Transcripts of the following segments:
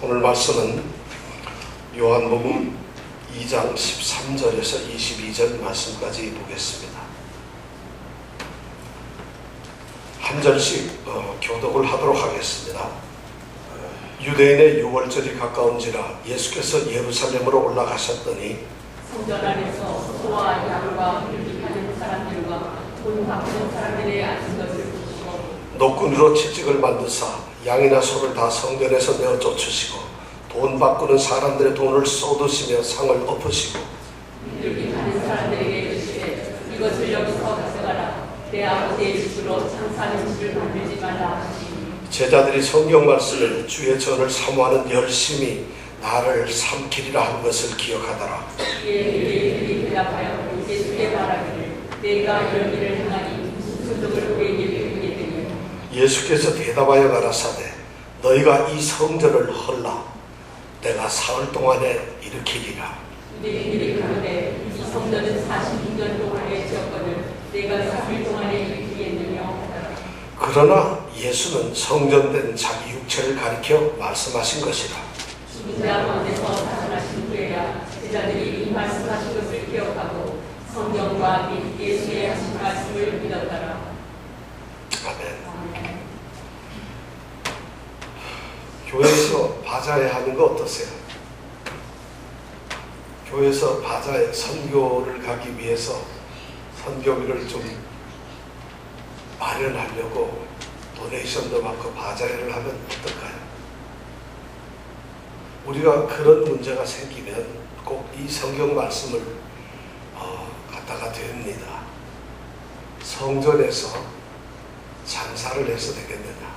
오늘 말씀은 요한복음 2장 13절에서 22절 말씀까지 보겠습니다. 한 절씩 교독을 하도록 하겠습니다. 유대인의 유월절이 가까운지라 예수께서 예루살렘으로 올라가셨더니 성전 안에서 소와 양과 율직하는 사람들과 돈 바꾸는 사람들이 앉은 것을 보시고 노끈으로 채찍을 만드사 양이나 소를 다 성전에서 내어 쫓으시고 돈 바꾸는 사람들의 돈을 쏟으시며 상을 엎으시고 율직하는 사람들에게 이르시되 이것을 여기서 가져가라. 내 아버지의 집으로 장사하는 집을 만들지 말라 하시니 제자들이 성경 말씀을 주의 전을 사모하는 열심히 나를 삼키리라 한 것을 기억하더라. 그들이 대답하여 예수께 말하기를 내가 이런 일을 행하니 무슨 소득을 우리에게 베푸게 되냐. 예수께서 대답하여 가라사대 너희가 이 성전을 헐라 내가 사흘 동안에 일으키리라. 그들이 가로되 이 성전은 46년 동안에 지었거늘 내가 사흘 동안에 일으키겠느냐 하더라. 그러나 예수는 성전된 자기 육체를 가리켜 말씀하신 것이라. 죽은 자 가운데서 살아나신 후에야 제자들이 이 말씀하신 것을 기억하고 성경과 및 예수의 하신 말씀을 믿었더라. 아멘. 교회에서 바자회 하는 거 어떠세요? 교회에서 바자회 선교를 가기 위해서 선교비를 좀 마련하려고 도네이션도 받고 바자회를 하면 어떨까요? 우리가 그런 문제가 생기면 꼭 이 성경 말씀을 갖다가 됩니다. 성전에서 장사를 해서 되겠느냐?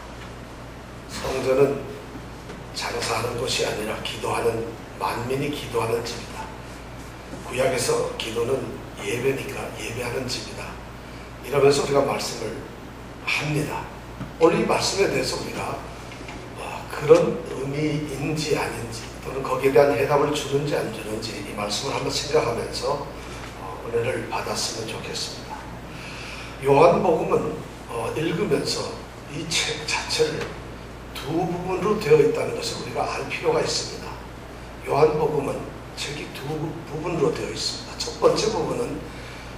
성전은 장사하는 곳이 아니라 기도하는 만민이 기도하는 집이다. 구약에서 기도는 예배니까 예배하는 집이다. 이러면서 우리가 말씀을 합니다. 오늘 이 말씀에 대해서 우리가 그런 의미인지 아닌지 또는 거기에 대한 해답을 주는지 안 주는지 이 말씀을 한번 생각하면서 은혜를 받았으면 좋겠습니다. 요한복음은 읽으면서 이 책 자체를 두 부분으로 되어 있다는 것을 우리가 알 필요가 있습니다. 요한복음은 책이 두 부분으로 되어 있습니다. 첫 번째 부분은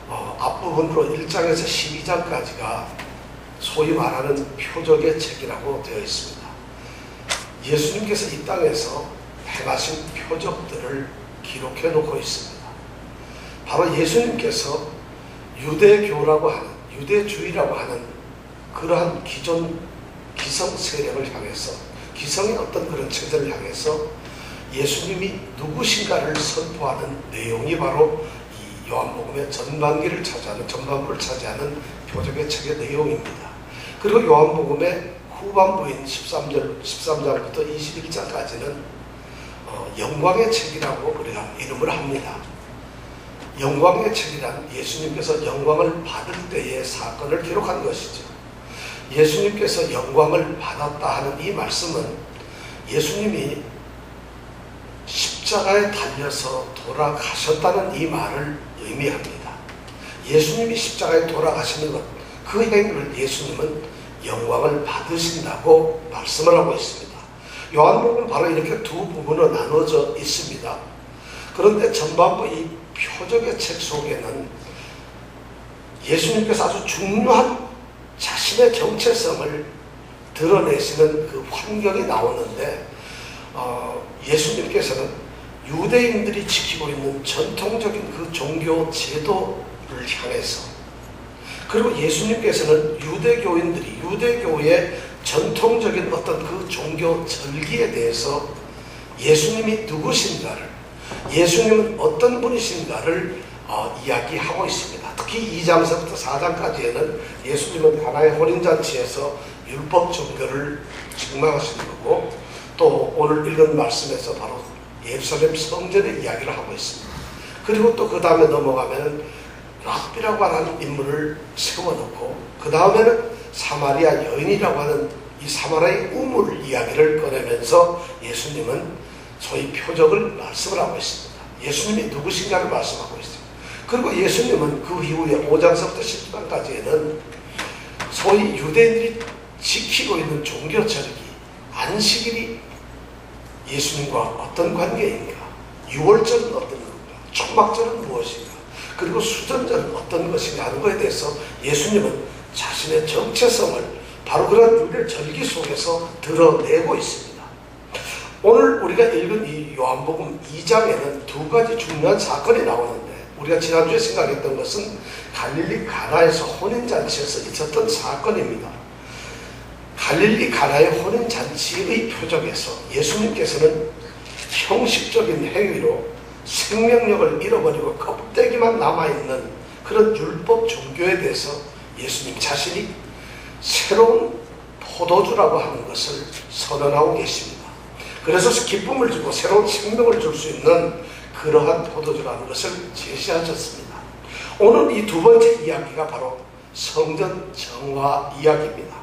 앞부분으로 1장에서 12장까지가 소위 말하는 표적의 책이라고 되어 있습니다. 예수님께서 이 땅에서 행하신 표적들을 기록해 놓고 있습니다. 바로 예수님께서 유대교라고 하는 유대주의라고 하는 그러한 기존 기성 세력을 향해서 기성의 어떤 그런 체제를 향해서 예수님이 누구신가를 선포하는 내용이 바로 이 요한복음의 전반부를 차지하는 표적의 책의 내용입니다. 그리고 요한복음의 후반부인 13장부터 21장까지는 영광의 책이라고 우리가 이름을 합니다. 영광의 책이란 예수님께서 영광을 받을 때의 사건을 기록한 것이죠. 예수님께서 영광을 받았다 하는 이 말씀은 예수님이 십자가에 달려서 돌아가셨다는 이 말을 의미합니다. 예수님이 십자가에 돌아가시는 것, 그 행위를 예수님은 영광을 받으신다고 말씀을 하고 있습니다. 요한복음은 바로 이렇게 두 부분으로 나눠져 있습니다. 그런데 전반부 이 표적의 책 속에는 예수님께서 아주 중요한 자신의 정체성을 드러내시는 그 환경이 나오는데 예수님께서는 유대인들이 지키고 있는 전통적인 그 종교 제도를 향해서 그리고 예수님께서는 유대교의 전통적인 어떤 그 종교 절기에 대해서 예수님이 누구신가를 예수님은 어떤 분이신가를 이야기하고 있습니다. 특히 2장서부터 4장까지에는 예수님은 하나의 혼인잔치에서 율법 종교를 증명하시는 거고 또 오늘 읽은 말씀에서 바로 예루살렘 성전의 이야기를 하고 있습니다. 그리고 또 그 다음에 넘어가면 랍비라고 하는 인물을 세워놓고 그 다음에는 사마리아 여인이라고 하는 이 사마리아의 우물 이야기를 꺼내면서 예수님은 소위 표적을 말씀을 하고 있습니다. 예수님이 누구신가를 말씀하고 있습니다. 그리고 예수님은 그 이후에 5장서부터 10장까지에는 소위 유대인들이 지키고 있는 종교 절기 안식일이 예수님과 어떤 관계인가? 유월절은 어떤 건가? 초막절은 무엇인가? 그리고 수전절은 어떤 것인가 하는 것에 대해서 예수님은 자신의 정체성을 바로 그런 유대 절기 속에서 드러내고 있습니다. 오늘 우리가 읽은 이 요한복음 2장에는 두 가지 중요한 사건이 나오는데, 우리가 지난주에 생각했던 것은 갈릴리 가나에서 혼인잔치에서 있었던 사건입니다. 갈릴리 가나의 혼인잔치의 표적에서 예수님께서는 형식적인 행위로 생명력을 잃어버리고 껍데기만 남아있는 그런 율법 종교에 대해서 예수님 자신이 새로운 포도주라고 하는 것을 선언하고 계십니다. 그래서 기쁨을 주고 새로운 생명을 줄 수 있는 그러한 포도주라는 것을 제시하셨습니다. 오늘 이 두 번째 이야기가 바로 성전 정화 이야기입니다.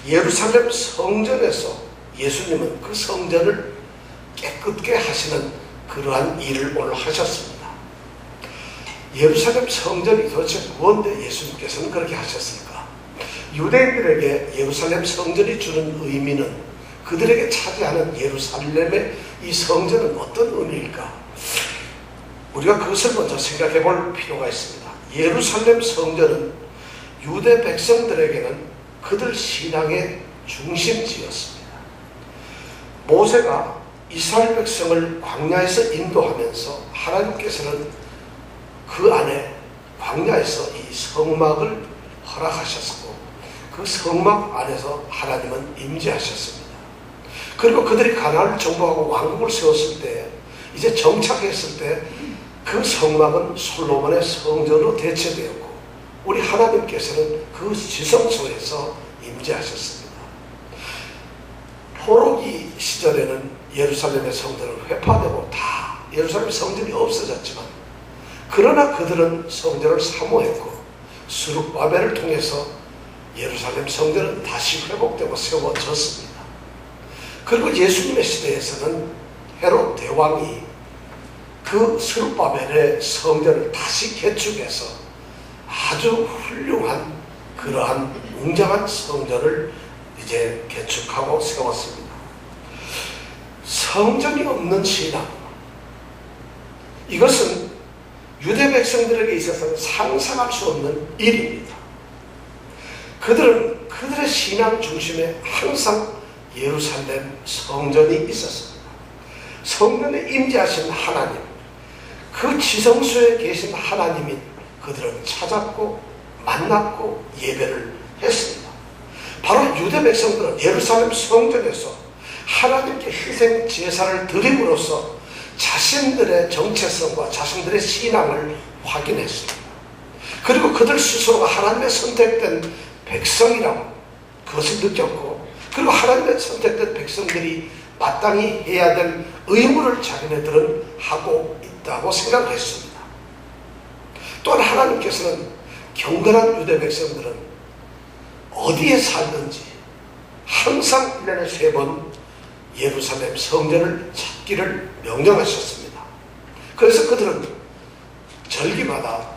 예루살렘 성전에서 예수님은 그 성전을 깨끗게 하시는 그러한 일을 오늘 하셨습니다. 예루살렘 성전이 도대체 무엇인데 예수님께서는 그렇게 하셨을까? 유대인들에게 예루살렘 성전이 주는 의미는, 그들에게 차지하는 예루살렘의 이 성전은 어떤 의미일까? 우리가 그것을 먼저 생각해 볼 필요가 있습니다. 예루살렘 성전은 유대 백성들에게는 그들 신앙의 중심지였습니다. 모세가 이스라엘 백성을 광야에서 인도하면서 하나님께서는 그 안에 광야에서 이 성막을 허락하셨고, 그 성막 안에서 하나님은 임재하셨습니다. 그리고 그들이 가나안을 정복하고 왕국을 세웠을 때, 이제 정착했을 때 그 성막은 솔로몬의 성전으로 대체되었고, 우리 하나님께서는 그 지성소에서 임재하셨습니다. 포로기 시절에는 예루살렘의 성전은 회파되고 다 예루살렘 성전이 없어졌지만, 그러나 그들은 성전을 사모했고 스룹바벨을 통해서 예루살렘 성전은 다시 회복되고 세워졌습니다. 그리고 예수님의 시대에서는 헤롯 대왕이 그 스룹바벨의 성전을 다시 개축해서 아주 훌륭한 그러한 웅장한 성전을 이제 개축하고 세웠습니다. 성전이 없는 신앙, 이것은 유대 백성들에게 있어서는 상상할 수 없는 일입니다. 그들은 그들의 신앙 중심에 항상 예루살렘 성전이 있었습니다. 성전에 임재하신 하나님, 그 지성소에 계신 하나님이 그들은 찾았고 만났고 예배를 했습니다. 바로 유대 백성들은 예루살렘 성전에서 하나님께 희생 제사를 드림으로써 자신들의 정체성과 자신들의 신앙을 확인했습니다. 그리고 그들 스스로가 하나님의 선택된 백성이라고 그것을 느꼈고, 그리고 하나님의 선택된 백성들이 마땅히 해야 될 의무를 자기네들은 하고 있다고 생각했습니다. 또한 하나님께서는 경건한 유대 백성들은 어디에 살든지 항상 1년에 3번 예루살렘 성전을 찾기를 명령하셨습니다. 그래서 그들은 절기마다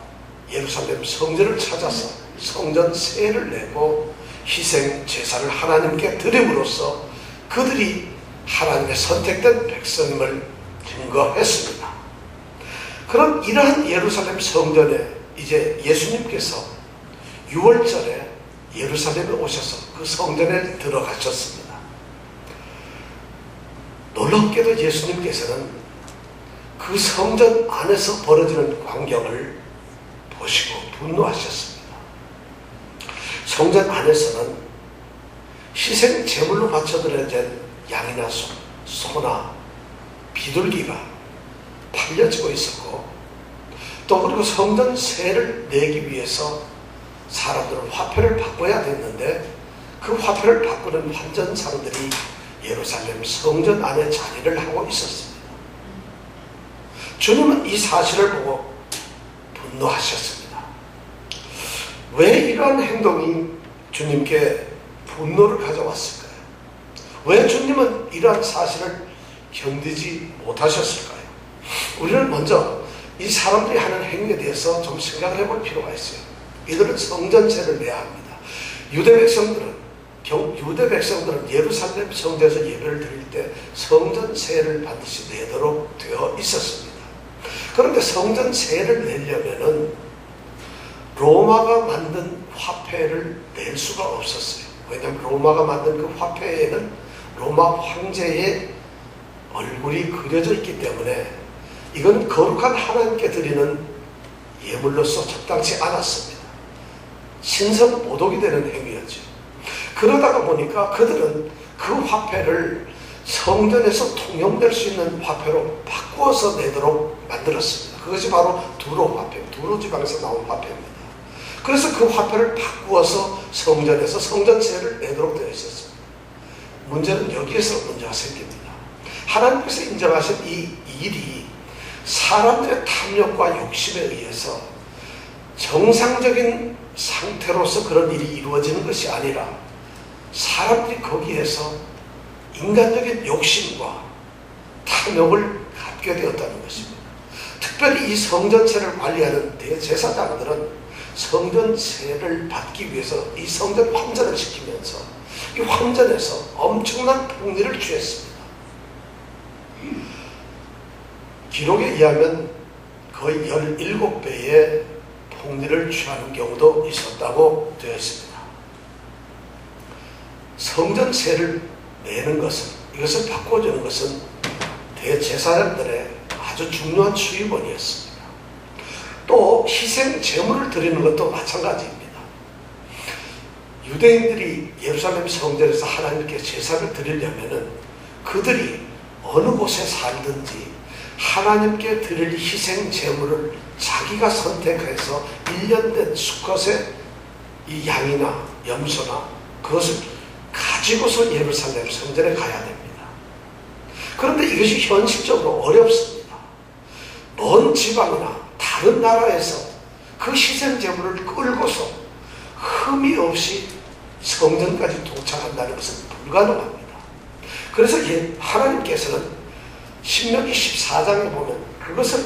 예루살렘 성전을 찾아서 성전 세를 내고 희생 제사를 하나님께 드림으로써 그들이 하나님의 선택된 백성임을 증거했습니다. 그럼 이러한 예루살렘 성전에 이제 예수님께서 6월절에 예루살렘에 오셔서 그 성전에 들어가셨습니다. 놀랍게도 예수님께서는 그 성전 안에서 벌어지는 광경을 보시고 분노하셨습니다. 성전 안에서는 희생 제물로 바쳐드려진 양이나 소나 비둘기가 팔려지고 있었고, 또 그리고 성전 세를 내기 위해서 사람들은 화폐를 바꿔야 됐는데, 그 화폐를 바꾸는 환전상들이 예루살렘 성전 안에 자리를 하고 있었습니다. 주님은 이 사실을 보고 분노하셨습니다. 왜 이러한 행동이 주님께 분노를 가져왔을까요? 왜 주님은 이러한 사실을 견디지 못하셨을까요? 우리는 먼저 이 사람들이 하는 행위에 대해서 좀 생각을 해볼 필요가 있어요. 이들은 성전세를 내야 합니다. 유대 백성들은 유대 백성들은 예루살렘 성전에서 예배를 드릴 때 성전세를 반드시 내도록 되어 있었습니다. 그런데 성전세를 내려면은 로마가 만든 화폐를 낼 수가 없었어요. 왜냐하면 로마가 만든 그 화폐에는 로마 황제의 얼굴이 그려져 있기 때문에 이건 거룩한 하나님께 드리는 예물로서 적당치 않았습니다. 신성 모독이 되는 행위였죠. 그러다가 보니까 그들은 그 화폐를 성전에서 통용될 수 있는 화폐로 바꾸어서 내도록 만들었습니다. 그것이 바로 두로 화폐, 두로 지방에서 나온 화폐입니다. 그래서 그 화폐를 바꾸어서 성전에서 성전세를 내도록 되어 있었습니다. 문제는 여기에서 문제가 생깁니다. 하나님께서 인정하신 이 일이 사람들의 탐욕과 욕심에 의해서 정상적인 상태로서 그런 일이 이루어지는 것이 아니라 사람들이 거기에서 인간적인 욕심과 탐욕을 갖게 되었다는 것입니다. 특별히 이 성전세를 관리하는 대제사장들은 성전세를 받기 위해서 이 성전 환전을 시키면서 이 환전에서 엄청난 폭리를 취했습니다. 기록에 의하면 거의 17배의 폭리를 취하는 경우도 있었다고 되어 있습니다. 성전세를 내는 것은, 이것을 바꿔주는 것은 대제사장들의 아주 중요한 수입원이었습니다. 또 희생 제물을 드리는 것도 마찬가지입니다. 유대인들이 예루살렘 성전에서 하나님께 제사를 드리려면은 그들이 어느 곳에 살든지 하나님께 드릴 희생 제물을 자기가 선택해서 1년 된 수컷의 이 양이나 염소나 그것을 가지고서 예루살렘 성전에 가야 됩니다. 그런데 이것이 현실적으로 어렵습니다. 먼 지방이나 다른 나라에서 그 희생 제물을 끌고서 흠이 없이 성전까지 도착한다는 것은 불가능합니다. 그래서 하나님께서는 신명기 14장에 보면 그것을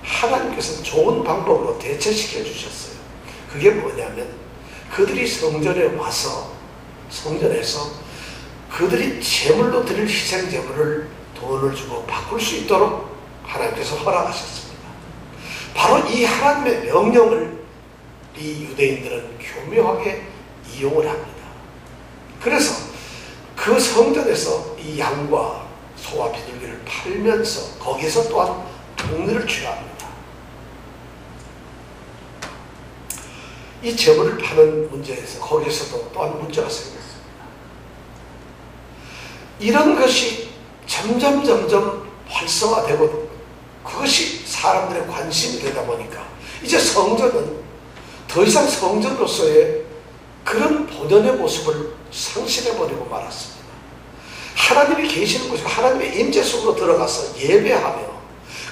하나님께서는 좋은 방법으로 대체시켜 주셨어요. 그게 뭐냐면 그들이 성전에 와서 성전에서 그들이 제물로 드릴 희생 제물을 돈을 주고 바꿀 수 있도록 하나님께서 허락하셨습니다. 바로 이 하나님의 명령을 이 유대인들은 교묘하게 이용을 합니다. 그래서 그 성전에서 이 양과 소와 비둘기를 팔면서 거기서 또한 독리를 취합니다. 이 제물을 파는 문제에서 거기서도 또한 문제가 생겼습니다. 이런 것이 점점 활성화되고 그것이 사람들의 관심이 되다 보니까 이제 성전은 더 이상 성전으로서의 그런 본연의 모습을 상실해버리고 말았습니다. 하나님이 계시는 곳이고 하나님의 임재 속으로 들어가서 예배하며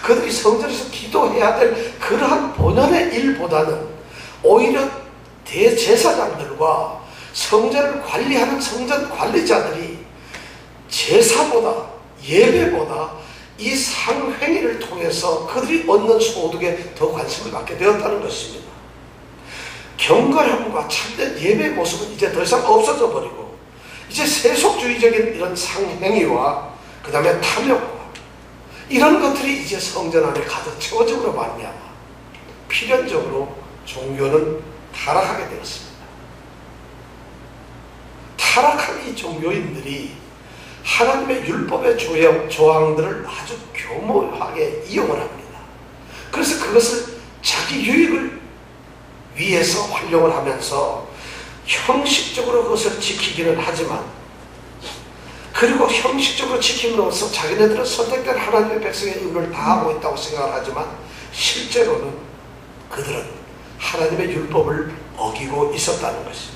그들이 성전에서 기도해야 될 그러한 본연의 일보다는 오히려 대제사장들과 성전을 관리하는 성전 관리자들이 제사보다 예배보다 이 상행위를 통해서 그들이 얻는 소득에 더 관심을 갖게 되었다는 것입니다. 경건함과 참된 예배의 모습은 이제 더 이상 없어져 버리고 이제 세속주의적인 이런 상행위와 그 다음에 탐욕과 이런 것들이 이제 성전 안에 가득 채워짐으로 말미암아 필연적으로 종교는 타락하게 되었습니다. 타락한 이 종교인들이 하나님의 율법의 조항들을 아주 교묘하게 이용을 합니다. 그래서 그것을 자기 유익을 위해서 활용을 하면서 형식적으로 그것을 지키기는 하지만 그리고 형식적으로 지킴으로써 자기네들은 선택된 하나님의 백성의 의무를 다하고 있다고 생각을 하지만 실제로는 그들은 하나님의 율법을 어기고 있었다는 것입니다.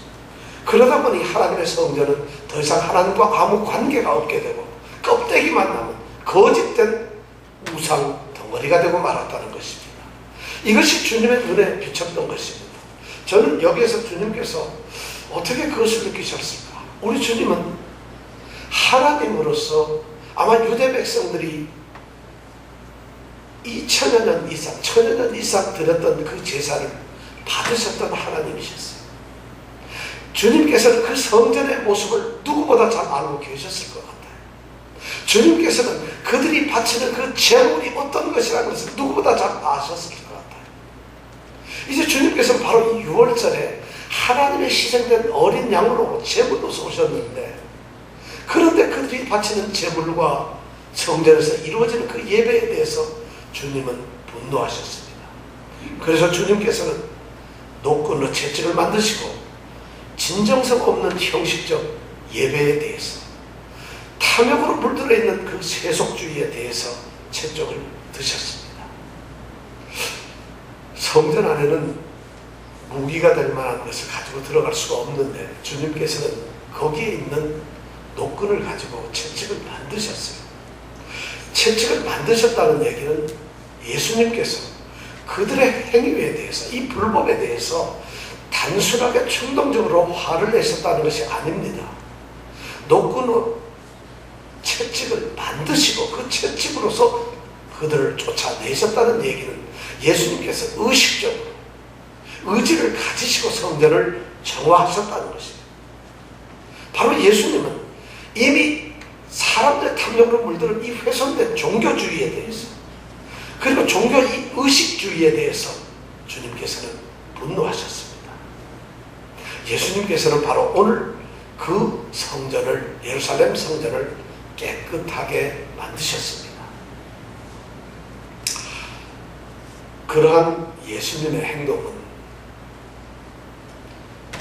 그러다 보니 하나님의 성전은 더 이상 하나님과 아무 관계가 없게 되고 껍데기만 남은 거짓된 우상 덩어리가 되고 말았다는 것입니다. 이것이 주님의 눈에 비쳤던 것입니다. 저는 여기에서 주님께서 어떻게 그것을 느끼셨을까? 우리 주님은 하나님으로서 아마 유대 백성들이 2000여 년 이상, 1000여 년 이상 드렸던 그 제사를 받으셨던 하나님이셨어요. 주님께서는 그 성전의 모습을 누구보다 잘 알고 계셨을 것 같아요. 주님께서는 그들이 바치는 그 제물이 어떤 것이라는 것을 누구보다 잘 아셨을 것 같아요. 이제 주님께서는 바로 이 유월절에 하나님의 희생된 어린 양으로 제물로서 오셨는데, 그런데 그들이 바치는 제물과 성전에서 이루어지는 그 예배에 대해서 주님은 분노하셨습니다. 그래서 주님께서는 노끈으로 채찍을 만드시고 진정성 없는 형식적 예배에 대해서, 탐욕으로 물들어 있는 그 세속주의에 대해서 채찍을 드셨습니다. 성전 안에는 무기가 될 만한 것을 가지고 들어갈 수가 없는데 주님께서는 거기에 있는 노끈을 가지고 채찍을 만드셨어요. 채찍을 만드셨다는 얘기는 예수님께서 그들의 행위에 대해서, 이 불법에 대해서 단순하게 충동적으로 화를 내셨다는 것이 아닙니다. 노끈으로 채찍을 만드시고 그 채찍으로서 그들을 쫓아내셨다는 얘기는 예수님께서 의식적으로 의지를 가지시고 성전을 정화하셨다는 것입니다. 바로 예수님은 이미 사람들의 탐욕으로 물들은 이 훼손된 종교주의에 대해서, 그리고 종교 의식주의에 대해서 주님께서는 분노하셨습니다. 예수님께서는 바로 오늘 그 성전을, 예루살렘 성전을 깨끗하게 만드셨습니다. 그러한 예수님의 행동은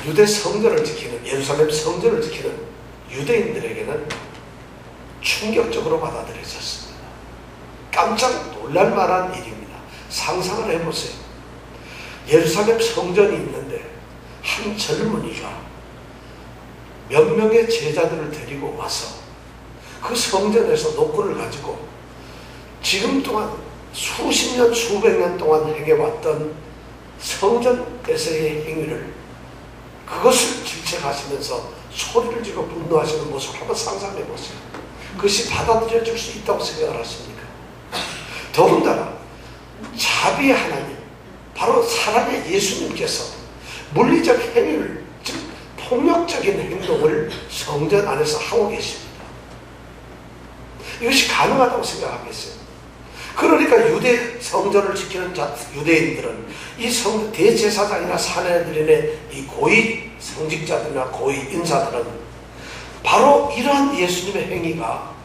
유대 성전을 지키는, 예루살렘 성전을 지키는 유대인들에게는 충격적으로 받아들여졌습니다. 깜짝 놀랄 만한 일입니다. 상상을 해보세요. 예루살렘 성전이 있는데 한 젊은이가 몇 명의 제자들을 데리고 와서 그 성전에서 노끈을 가지고 지금 동안 수십 년, 수백 년 동안 행해왔던 성전에서의 행위를, 그것을 질책하시면서 소리를 지르고 분노하시는 모습을 한번 상상해 보세요. 그것이 받아들여질 수 있다고 생각을 하십니까? 더군다나 자비의 하나님, 바로 사랑의 예수님께서 물리적 행위를, 즉 폭력적인 행동을 성전 안에서 하고 계십니다. 이것이 가능하다고 생각하겠어요? 그러니까 유대 성전을 지키는 유대인들은 이 대제사장이나 사내들인의 이 고위 성직자들이나 고위 인사들은 바로 이러한 예수님의 행위가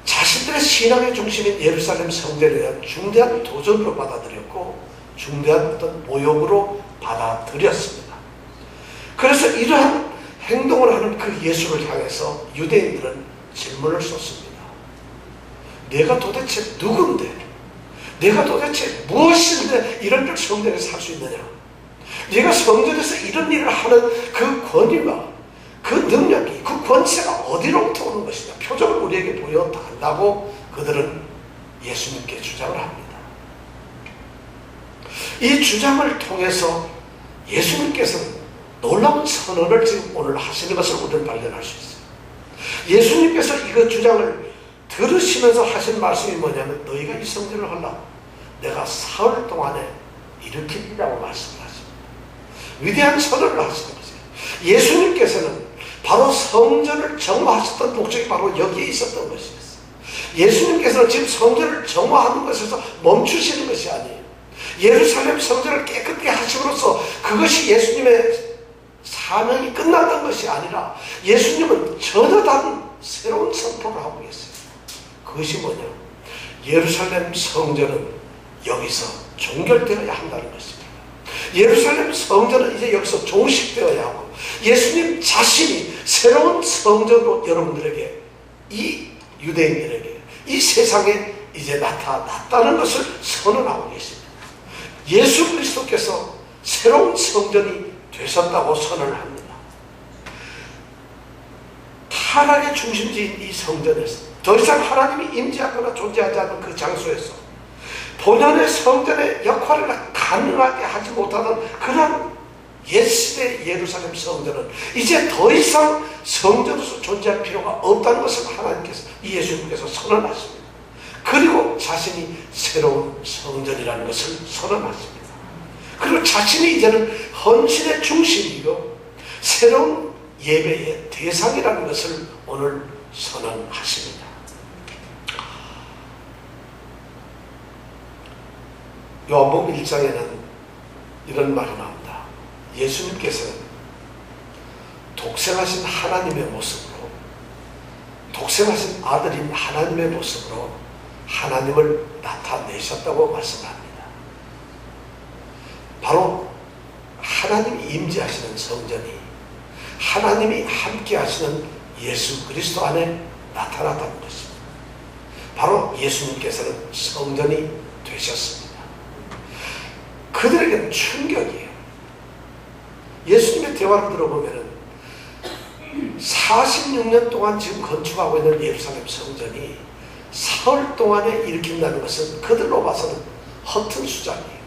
자신들의 신앙의 중심인 예루살렘 성전에 대한 중대한 도전으로 받아들였고 중대한 어떤 모욕으로 받아들였습니다. 그래서 이러한 행동을 하는 그 예수를 향해서 유대인들은 질문을 쏟습니다. 내가 도대체 누군데, 내가 도대체 무엇인데 이런 일 성전에서 할 수 있느냐? 네가 성전에서 이런 일을 하는 그 권위와 그 능력이, 그 권세가 어디로부터 오는 것이냐? 표적을 우리에게 보여달라고 그들은 예수님께 주장을 합니다. 이 주장을 통해서 예수님께서는 놀라운 선언을 지금 오늘 하시는 것을 우리는 발견할 수 있어요. 예수님께서 이거 주장을 들으시면서 하신 말씀이 뭐냐면, 너희가 이 성전을 하라, 내가 사흘 동안에 일으키리라고 말씀을 하십니다. 위대한 선언을 하시는 거죠. 예수님께서는 바로 성전을 정화하셨던 목적이 바로 여기에 있었던 것이었어요. 예수님께서는 지금 성전을 정화하는 것에서 멈추시는 것이 아니에요. 예루살렘 성전을 깨끗게 하심으로써 그것이 예수님의 사명이 끝났던 것이 아니라 예수님은 전혀 다른 새로운 선포를 하고 계세요. 그것이 뭐냐? 예루살렘 성전은 여기서 종결되어야 한다는 것입니다. 예루살렘 성전은 이제 여기서 종식되어야 하고 예수님 자신이 새로운 성전으로 여러분들에게, 이 유대인들에게, 이 세상에 이제 나타났다는 것을 선언하고 계십니다. 예수 그리스도께서 새로운 성전이 되셨다고 선언을 합니다. 타락의 중심지인 이 성전에서 더 이상 하나님이 임재하거나 존재하지 않는 그 장소에서 본연의 성전의 역할을 가능하게 하지 못하던 그런 옛시대 예루살렘 성전은 이제 더 이상 성전으로서 존재할 필요가 없다는 것을 하나님께서, 이 예수님께서 선언하십니다. 그리고 자신이 새로운 성전이라는 것을 선언하십니다. 그리고 자신이 이제는 헌신의 중심이고 새로운 예배의 대상이라는 것을 오늘 선언하십니다. 요한복음 1장에는 이런 말이 나옵니다. 예수님께서는 독생하신 하나님의 모습으로, 독생하신 아들인 하나님의 모습으로 하나님을 나타내셨다고 말씀합니다. 바로 하나님이 임재하시는 성전이 하나님이 함께 하시는 예수 그리스도 안에 나타났다는 것입니다. 바로 예수님께서는 성전이 되셨습니다. 그들에게는 충격이에요. 예수님의 대화를 들어보면 46년 동안 지금 건축하고 있는 예루살렘 성전이 사흘 동안에 일으킨다는 것은 그들로 봐서는 허튼 수작이에요.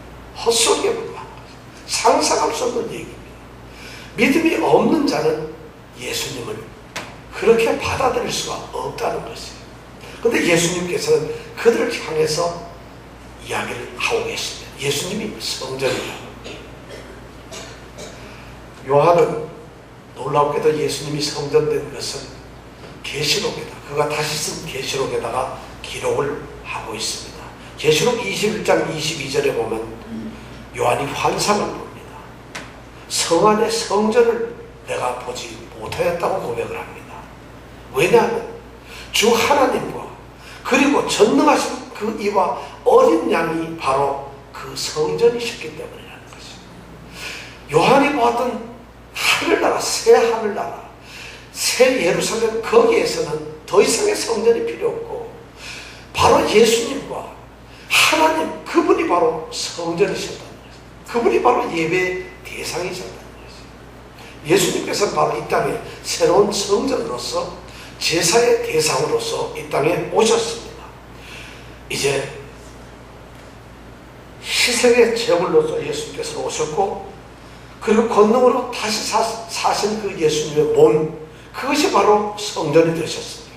헛소리에 불과한 거예요. 상상할 수 없는 얘기입니다. 믿음이 없는 자는 예수님을 그렇게 받아들일 수가 없다는 것이에요. 그런데 예수님께서는 그들을 향해서 이야기를 하고 계십니다. 예수님이 성전이라고. 요한은 놀랍게도 예수님이 성전된 것은 계시록에다, 그가 다시 쓴 계시록에다가 기록을 하고 있습니다. 계시록 21장 22절에 보면 요한이 환상을 봅니다. 성 안의 성전을 내가 보지 못하였다고 고백을 합니다. 왜냐하면 주 하나님과 그리고 전능하신 그 이와 어린 양이 바로 그 성전이셨기 때문이라는 것입니다. 요한이 보았던 하늘나라, 새 하늘나라, 새 예루살렘, 거기에서는 더 이상의 성전이 필요 없고 바로 예수님과 하나님, 그분이 바로 성전이셨다는 것입니다. 그분이 바로 예배의 대상이셨다는 것입니다. 예수님께서는 바로 이 땅에 새로운 성전으로서 제사의 대상으로서 이 땅에 오셨습니다. 이제 희생의 제물로서 예수님께서 오셨고, 그리고 권능으로 다시 사신 그 예수님의 몸, 그것이 바로 성전이 되셨습니다.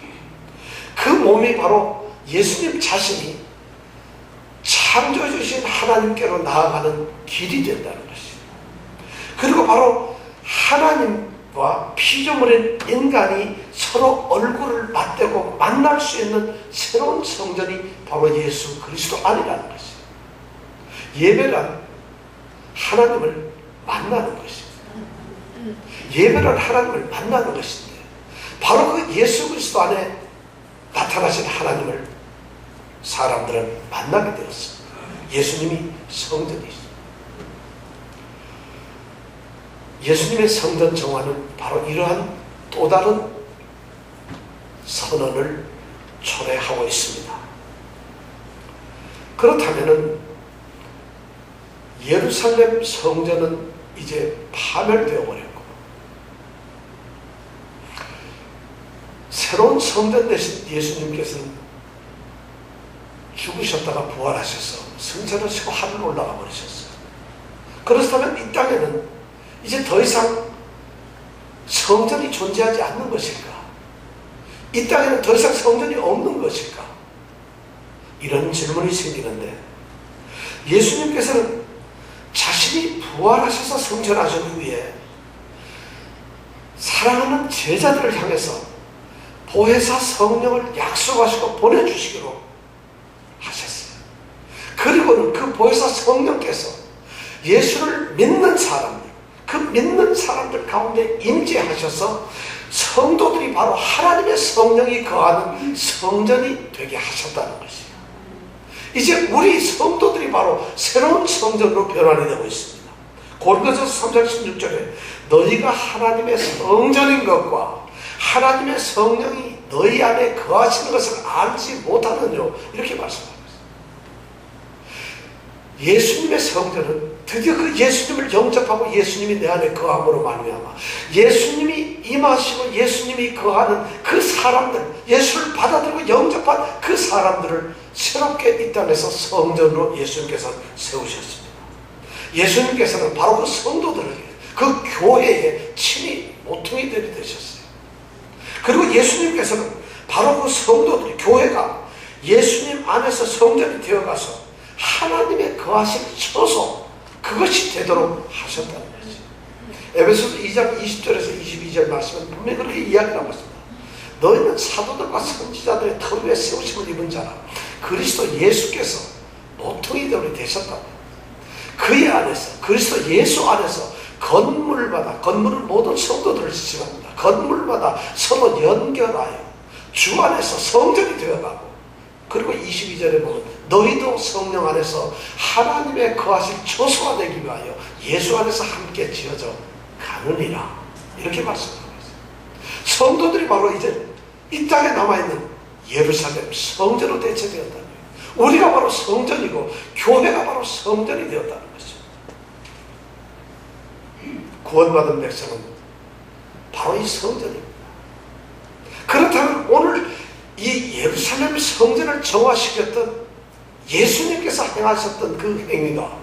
그 몸이 바로 예수님 자신이 창조해 주신 하나님께로 나아가는 길이 된다는 것입니다. 그리고 바로 하나님과 피조물인 인간이 서로 얼굴을 맞대고 만날 수 있는 새로운 성전이 바로 예수 그리스도 안이라는 것입니다. 예배란 하나님을 만나는 것입니다. 예배란 하나님을 만나는 것인데 바로 그 예수 그리스도 안에 나타나신 하나님을 사람들은 만나게 되었습니다. 예수님이 성전이십니다. 예수님의 성전 정화는 바로 이러한 또 다른 선언을 초래하고 있습니다. 그렇다면 예루살렘 성전은 이제 파멸되어 버렸고 새로운 성전 대신 예수님께서는 죽으셨다가 부활하셔서 승천을 치고 하늘로 올라가 버리셨어요. 그렇다면 이 땅에는 이제 더 이상 성전이 존재하지 않는 것일까? 이 땅에는 더 이상 성전이 없는 것일까? 이런 질문이 생기는데 예수님께서는 자신이 부활하셔서 승천하신 후에 사랑하는 제자들을 향해서 보혜사 성령을 약속하시고 보내주시기로 하셨어요. 그리고는 그 보혜사 성령께서 예수를 믿는 사람들, 그 믿는 사람들 가운데 임재하셔서 성도들이 바로 하나님의 성령이 거하는 성전이 되게 하셨다는 것이에요. 이제 우리 성도들이 바로 새로운 성전으로 변환이 되고 있습니다. 고린도전서 3장 16절에 너희가 하나님의 성전인 것과 하나님의 성령이 너희 안에 거하시는 것을 알지 못하느뇨, 이렇게 말씀합니다. 예수님의 성전은 드디어 그 예수님을 영접하고 예수님이 내 안에 거함으로 말미암아 예수님이 임하시고 예수님이 거하는 그 사람들, 예수를 받아들이고 영접한 그 사람들을 새롭게 이 땅에서 성전으로 예수님께서 세우셨습니다. 예수님께서는 바로 그 성도들에게, 그 교회에 친히 모퉁이들이 되셨어요. 그리고 예수님께서는 바로 그 성도들이, 교회가 예수님 안에서 성전이 되어가서 하나님의 거하실 처소, 그것이 되도록 하셨다는 거지. 에베소서 2장 20절에서 22절 말씀은 분명히 그렇게 이야기하고 있습니다. 너희는 사도들과 선지자들의 터 위에 세우심을 입은 자라. 그리스도 예수께서 모퉁이 돌이 되셨다고. 그의 안에서, 그리스도 예수 안에서 건물마다, 건물은 모든 성도들을 지칭합니다. 건물마다 서로 연결하여 주 안에서 성전이 되어가고, 그리고 22절에 보면 너희도 성령 안에서 하나님의 거하실 처소가 되기 위하여 예수 안에서 함께 지어져 가느니라. 이렇게 말씀하고 있어요. 성도들이 바로 이제 이 땅에 남아있는 예루살렘 성전으로 대체되었다는 거예요. 우리가 바로 성전이고 교회가 바로 성전이 되었다는 거죠. 구원받은 백성은 바로 이 성전입니다. 그렇다면 오늘 이 예루살렘 성전을 정화시켰던 예수님께서 행하셨던 그 행위가,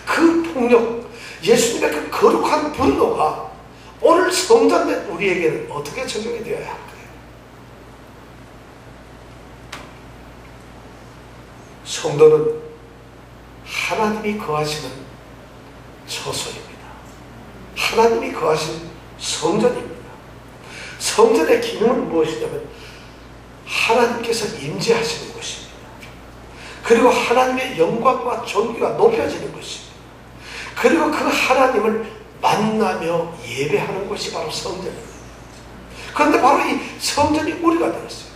그 폭력, 예수님의 그 거룩한 분노가 오늘 성전된 우리에게는 어떻게 적용이 되어야 할까요? 성도는 하나님이 거하시는 처소입니다. 하나님이 거하신 성전입니다. 성전의 기능은 무엇이냐면 하나님께서 임재하시는 것입니다. 그리고 하나님의 영광과 존귀가 높여지는 것입니다. 그리고 그 하나님을 만나며 예배하는 것이 바로 성전입니다. 그런데 바로 이 성전이 우리가 되었어요.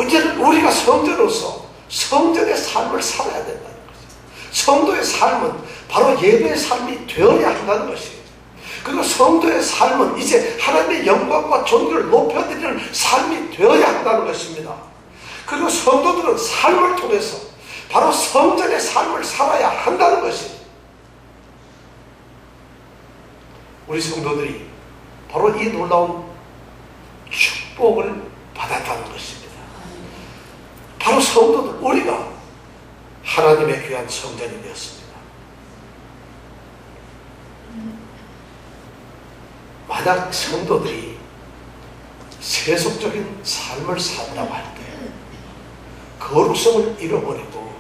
이제는 우리가 성전으로서 성전의 삶을 살아야 된다는 거죠. 성도의 삶은 바로 예배의 삶이 되어야 한다는 것이에요. 그리고 성도의 삶은 이제 하나님의 영광과 존귀를 높여드리는 삶이 되어야 한다는 것입니다. 그리고 성도들은 삶을 통해서 바로 성전의 삶을 살아야 한다는 것입니다. 우리 성도들이 바로 이 놀라운 축복을 받았다는 것입니다. 바로 성도들, 우리가 하나님의 귀한 성전이 되었습니다. 만약 성도들이 세속적인 삶을 산다고 할 때 거룩성을 잃어버리고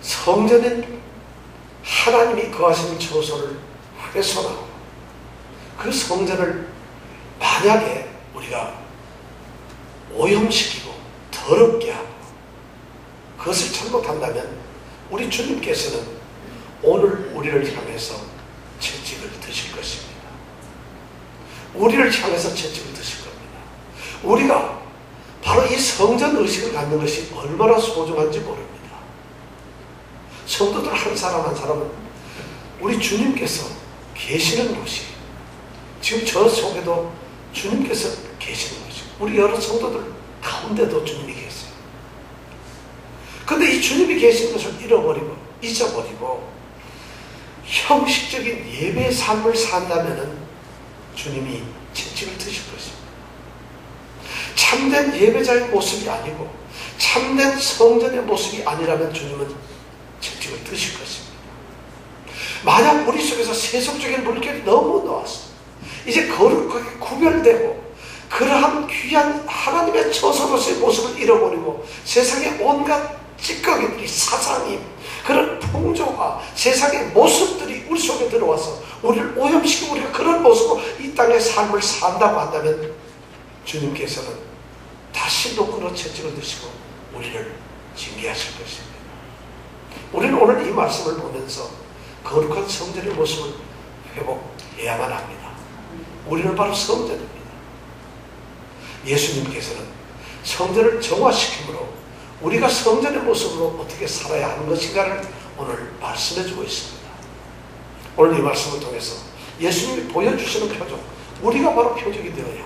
성전인 하나님이 거하시는 처소를 훼손하고 그 성전을 만약에 우리가 오염시키고 더럽게 하고 그것을 잘못한다면 우리 주님께서는 오늘 우리를 향해서 채찍을 드실 것입니다. 우리를 향해서 채찍을 드실 겁니다. 우리가 바로 이 성전 의식을 갖는 것이 얼마나 소중한지 모릅니다. 성도들 한 사람 한 사람은 우리 주님께서 계시는 곳이, 지금 저 속에도 주님께서 계시는 곳이, 우리 여러 성도들 가운데도 주님이 계세요. 그런데 이 주님이 계신 것을 잃어버리고 잊어버리고 형식적인 예배의 삶을 산다면 주님이 채찍을 드실 것입니다. 참된 예배자의 모습이 아니고 참된 성전의 모습이 아니라면 주님은 채찍을 드실 것입니다. 만약 우리 속에서 세속적인 물결이 너무 나왔어, 이제 거룩하게 구별되고 그러한 귀한 하나님의 처소로서의 모습을 잃어버리고 세상의 온갖 찌꺼기들이, 사상이, 그런 풍조와 세상의 모습들이 우리 속에 들어와서 우리를 오염시키고 우리가 그런 모습으로 이 땅의 삶을 산다고 한다면 주님께서는 다시 노크로 채찍을 드시고 우리를 징계하실 것입니다. 우리는 오늘 이 말씀을 보면서 거룩한 성전의 모습을 회복해야만 합니다. 우리는 바로 성전입니다. 예수님께서는 성전을 정화시킴으로 우리가 성전의 모습으로 어떻게 살아야 하는 것인가를 오늘 말씀해주고 있습니다. 오늘 이 말씀을 통해서 예수님이 보여주시는 표적, 우리가 바로 표적이 되어야,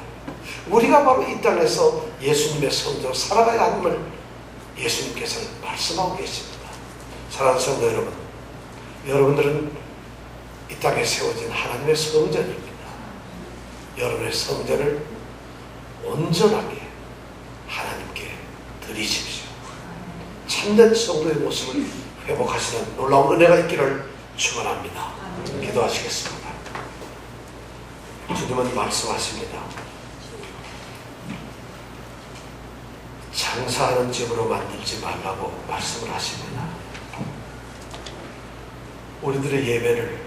우리가 바로 이 땅에서 예수님의 성전으로 살아가야 함을 예수님께서는 말씀하고 계십니다. 사랑하는 성도 여러분, 여러분들은 이 땅에 세워진 하나님의 성전입니다. 여러분의 성전을 온전하게 하나님께 드리십시오. 참된 성도의 모습을 회복하시는 놀라운 은혜가 있기를 축원합니다. 기도하시겠습니다. 주님은 말씀하십니다. 장사하는 집으로 만들지 말라고 말씀을 하십니다. 우리들의 예배를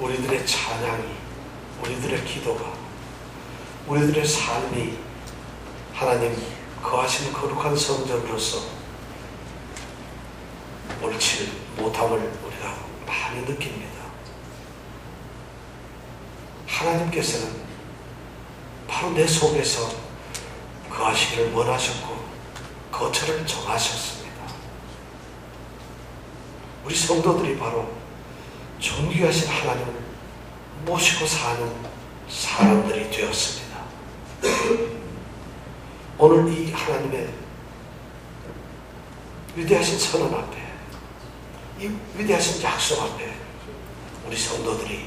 우리들의 찬양이, 우리들의 기도가, 우리들의 삶이 하나님 거하시는 거룩한 성전으로서 옳지 못함을 우리가 많이 느낍니다. 하나님께서는 바로 내 속에서 거하시기를 원하셨고 거처를 정하셨습니다. 우리 성도들이 바로 존귀하신 하나님을 모시고 사는 사람들이 되었습니다. 오늘 이 하나님의 위대하신 선언 앞에, 이 위대하신 약속 앞에 우리 성도들이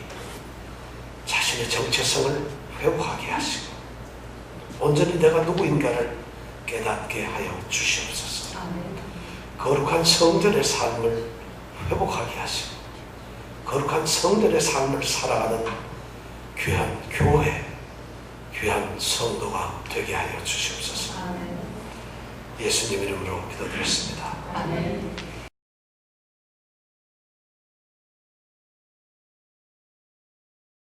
자신의 정체성을 회복하게 하시고 온전히 내가 누구인가를 깨닫게 하여 주시옵소서. 거룩한 성전의 삶을 회복하게 하시고 거룩한 성전의 삶을 살아가는 귀한 교회, 귀한 성도가 되게 하여 주시옵소서. 예수님 이름으로 기도드렸습니다.